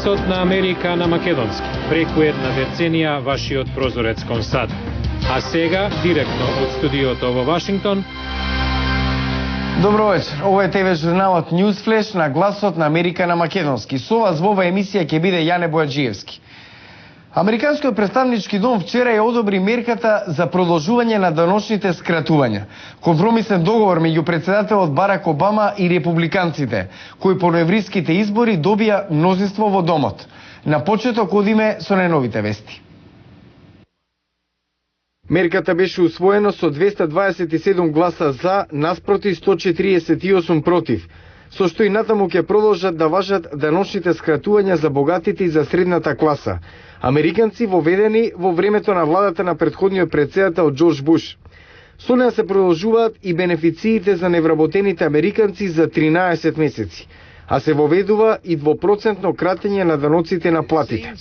Гласот на Америка на македонски. Преку една деценија вашиот прозорец кон САД. А сега, директно од студиото во Вашингтон. Добро вечер. Ова е ТВ журналот Newsflash на Гласот на Америка на македонски. Со вас во оваа емисија ќе биде Јане Бојаджиевски. Американскиот представнички дом вчера ја одобри мерката за продолжување на даночните скратувања. Компромисен договор меѓу претседателот Барак Обама и републиканците, кои по ноемвриските избори добија мнозинство во домот. На почеток одиме со најновите вести. Мерката беше усвоена со 227 гласа за, наспроти 148 против, со што и натаму ќе продолжат да важат даночните скратувања за богатите и за средната класа. Американци воведени во времето на владата на претходниот претседател Џорџ Буш. Со неа се продолжуваат и бенефициите за невработените американци за 13 месеци, а се воведува и 2% кратење на даноците на платите.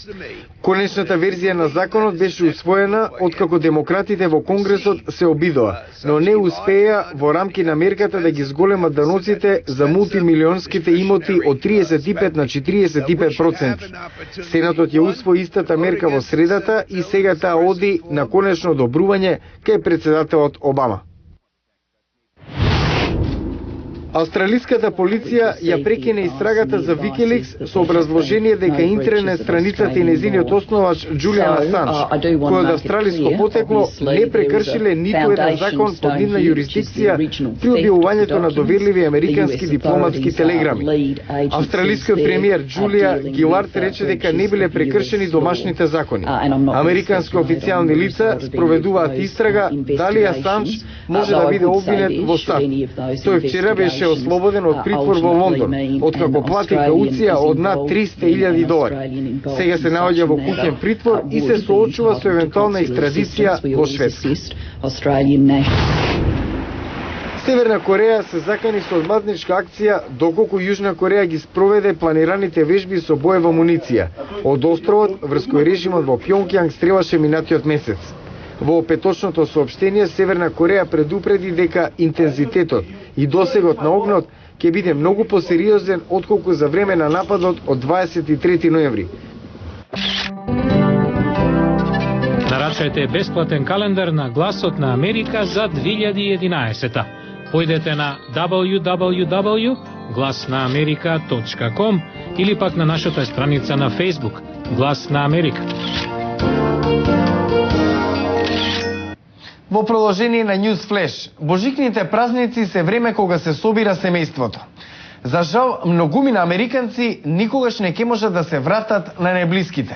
Конечната верзија на законот беше усвоена откако демократите во Конгресот се обидоа, но не успеа во рамки на мерката да ги зголемат даноците за мултимилионските имоти од 35 на 45%. Сенатот ја усвои истата мерка во средата и сега таа оди на конечно одобрување кај претседателот Обама. Австралиската полиција ја прекина истрагата за Wikileaks со образложение дека интернет страницата и незиниот основач Џулијан Асанж, кој од австралиско потекло, не прекршиле ниту еден закон под нивна јурисдикција при објавувањето на доверливи американски дипломатски телеграми. Австралискиот премиер Џулија Гилард рече дека не биле прекршени домашните закони. Американски официјални лица спроведуваат истрага дали Асанж може да биде обвинет во САД. Тој вчера беше ослободен од притвор во Лондон, откако плати кауција од над $300,000. Сега се наоѓа во куќен притвор и се соочува со евентуална екстрадиција во Шведска. Северна Кореја се закани со одмазничка акција доколку Јужна Кореја ги спроведе планираните вежби со боева муниција од островот врз кој режимот во Пјонкјанг стрелаше минатиот месец. Во петочното соопштение Северна Кореја предупреди дека интензитетот и досегот на огнот ќе биде многу посериозен отколку за време на нападот од 23 ноември. Нарачајте бесплатен календар на Гласот на Америка за 2011. Појдете на www.glasnaamerika.com или пак на нашата страница на Facebook Глас на Америка. Во продолжение на Newsflash, божикните празници се време кога се собира семејството. За жал, многумина американци никогаш не ќе можат да се вратат на најблиските.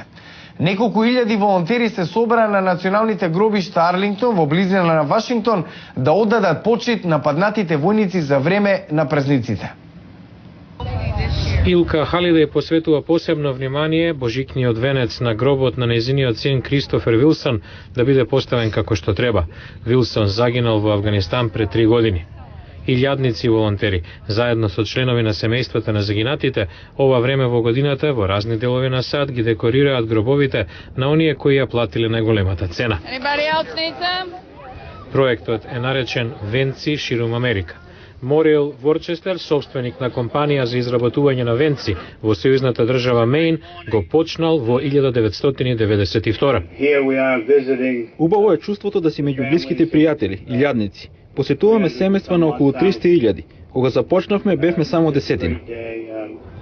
Неколку илјади волонтери се собра на националните гробишта Арлингтон во близина на Вашингтон да оддадат почит на паднатите војници за време на празниците. Илка Халидеј посветува посебно внимание божикниот венец на гробот на нејзиниот син Кристофер Вилсон да биде поставен како што треба. Вилсон загинал во Авганистан пред 3 години. Илјадници волонтери, заедно со членови на семејствата на загинатите, ова време во годината во разни делови на САД ги декорираат гробовите на оние кои ја платиле најголемата цена. Проектот е наречен Венци ширум Америка. Морил Ворчестер, собственик на компанија за изработување на венци во сојузната држава Мејн, го почнал во 1992. Убаво е чувството да си меѓу блиските пријатели, илјадници. Посетуваме семејства на околу 300.000. Кога започнавме, бевме само десетина.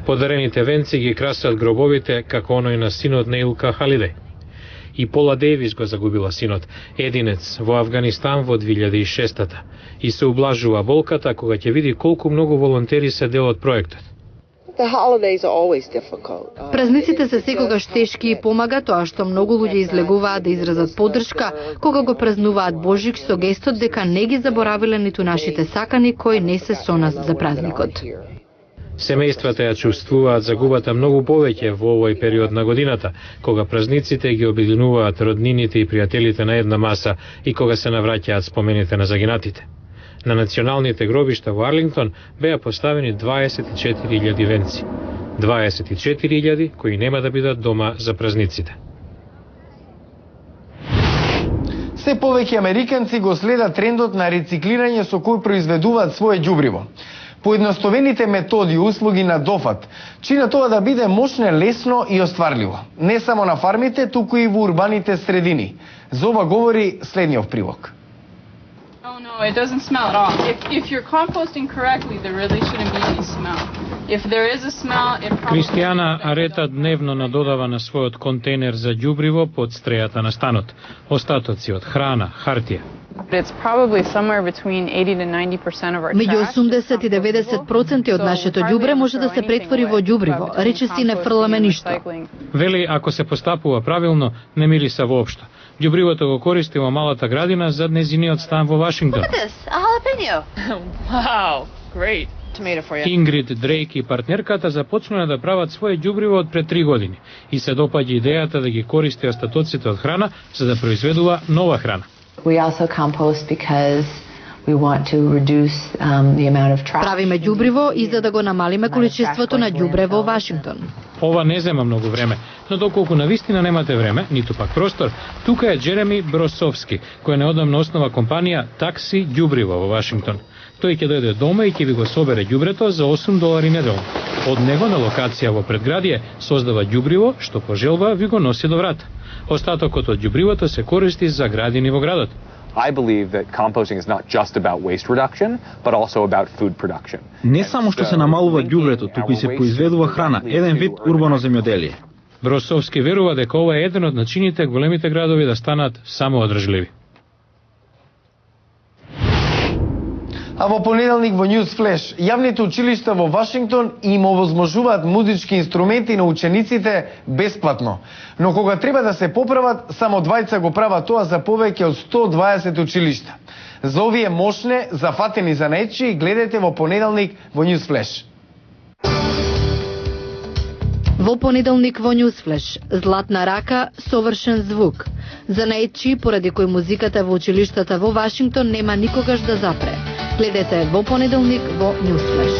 Подарените венци ги красат гробовите како оној на синот на Илка Халидеј. И Пола Дејвис го загубила синот, единец, во Авганистан во 2006-та. И се ублажува болката кога ќе види колку многу волонтери се дел од проектот. Празниците се секогаш тешки и помага тоа што многу луѓе излегуваат да изразат поддршка кога го празнуваат Божик со гестот дека не ги заборавиле ниту нашите сакани кои не се со нас за празникот. Семејствата ја чувствуваат загубата многу повеќе во овој период на годината, кога празниците ги обединуваат роднините и пријателите на една маса и кога се навраќаат спомените на загинатите. На националните гробишта во Арлингтон беа поставени 24.000 венци. 24.000 кои нема да бидат дома за празниците. Се повеќе американци го следат трендот на рециклирање со кој произведуваат свое ѓубриво. Поедноставените методи и услуги на ДОФАТ чина тоа да биде мощне, лесно и остварливо. Не само на фармите, туку и во урбаните средини. За ова говори следниот прилог. Oh no, it doesn't smell at all. If you're composting correctly, there really shouldn't be any smell. If there is a smell, it probably... Кристијана Арета дневно надодава на својот контейнер за ѓубриво под стрејата на станот. Остатоци од храна, хартија. It's probably somewhere between 80 to 90% of our Меѓу trash 80 и 90% од нашето ѓубре може да се претвори во ѓубриво, речиси не фрламе ништо. Вели, ако се постапува правилно, не мириса воопшто. Ѓубривото го користи во малата градина зад незиниот стан во Вашингтон. Wow, great. Ингрид Дрейк и партнерката започнале да прават своје ѓубриво од пред 3 години и се допаѓа идејата да ги користи остатоците од храна за да произведува нова храна. We also compost because we want to reduce the amount of trash. Правиме ѓубриво и за да го намалиме количеството на ѓубре во Вашингтон. Ова не зема многу време, но доколку навистина немате време, ниту пак простор, тука е Джереми Бросовски, кој неодамна основа компанија Такси ѓубриво во Вашингтон. Тој ќе дојде дома и ќе ви го собере ѓубрето за $8 неделно. Од него на локација во предградие создава ѓубриво што по желба ви го носи до врата. Остатокот од ѓубривото се користи за градини во градот. I believe that composting is not just about waste reduction, but also about food production. Не само што се намалува ѓубрето, туку и се произведува храна, еден вид урбано земјоделие. Бросовски верува дека ова е еден од начините големите градови да станат самоодржливи. А во понеделник во News Flash, јавните училишта во Вашингтон им овозможуваат музички инструменти на учениците бесплатно. Но кога треба да се поправат, само двајца го прават тоа за повеќе од 120 училишта. За овие мощне, зафатени занаечи, гледате во понеделник во News Flash. Во понеделник во Newsflash, златна рака, совршен звук. Занаечи поради кој музиката во училиштата во Вашингтон нема никогаш да запре. Гледате во понеделник во Newsflash.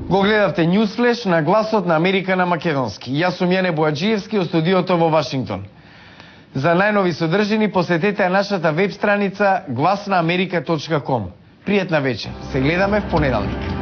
Го гледавте Newsflash на гласот на Америка на македонски. Јас сум Јане Боаджиевски од студиото во Вашингтон. За најнови содржини посетете нашата веб страница glasnaamerika.com. Пријатна вечер. Се гледаме в понеделник.